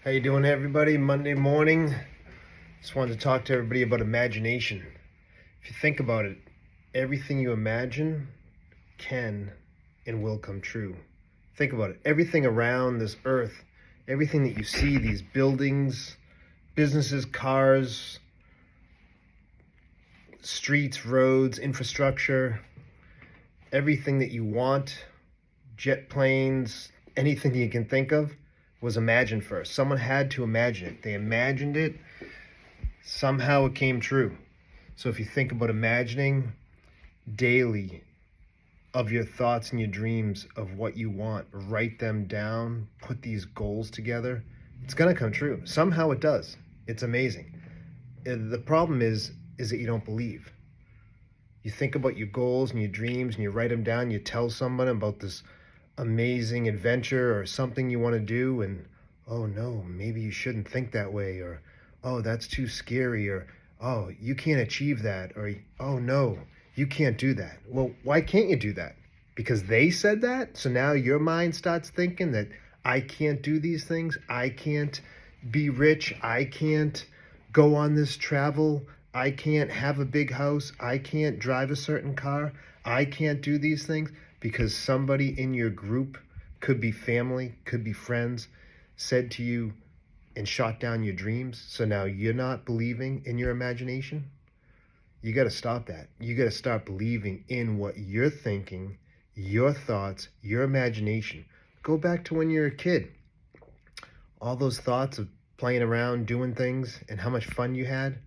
How you doing, everybody? Monday morning. Just wanted to talk to everybody about imagination. If you think about it, everything you imagine can and will come true. Think about it. Everything around this earth, everything that you see, these buildings, businesses, cars, streets, roads, infrastructure, everything that you want, jet planes, anything you can think of, was imagined first. Someone had to imagine it. They imagined it. Somehow it came true. So if you think about imagining daily of your thoughts and your dreams of what you want, write them down, put these goals together, it's going to come true. Somehow it does. It's amazing. The problem is that you don't believe. You think about your goals and your dreams and you write them down, you tell someone about this amazing adventure or something you want to do, and oh no, maybe you shouldn't think that way, or oh, that's too scary, or oh, you can't achieve that, or oh no, you can't do that. Well, why can't you do that? Because they said that? So now your mind starts thinking that I can't do these things, I can't be rich, I can't go on this travel, I can't have a big house, I can't drive a certain car, I can't do these things because somebody in your group, could be family, could be friends, said to you and shot down your dreams. So now you're not believing in your imagination. You got to stop that. You got to start believing in what you're thinking, your thoughts, your imagination. Go back to when you're a kid. All those thoughts of playing around, doing things, and how much fun you had.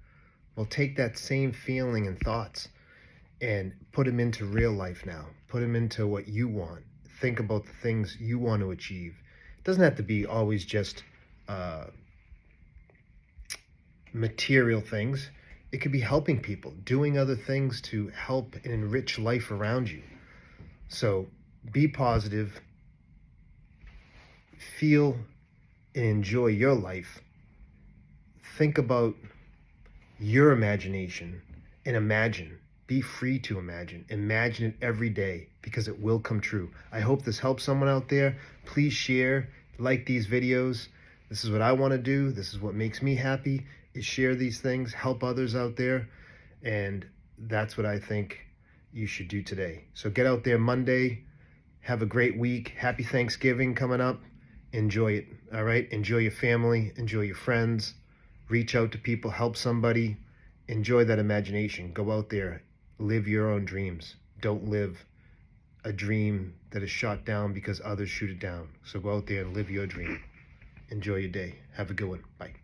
Well, take that same feeling and thoughts and put them into real life now. Put them into what you want. Think about the things you want to achieve. It doesn't have to be always just material things. It could be helping people, doing other things to help and enrich life around you. So be positive, feel and enjoy your life. Think about your imagination and imagine. Be free to imagine. Imagine it every day because it will come true. I hope this helps someone out there. Please share, like these videos. This is what I want to do. This is what makes me happy, is share these things, help others out there. And that's what I think you should do today. So get out there Monday. Have a great week. Happy Thanksgiving coming up. Enjoy it. All right. Enjoy your family. Enjoy your friends. Reach out to people. Help somebody. Enjoy that imagination. Go out there. Live your own dreams. Don't live a dream that is shot down because others shoot it down. So go out there and live your dream. Enjoy your day. Have a good one. Bye.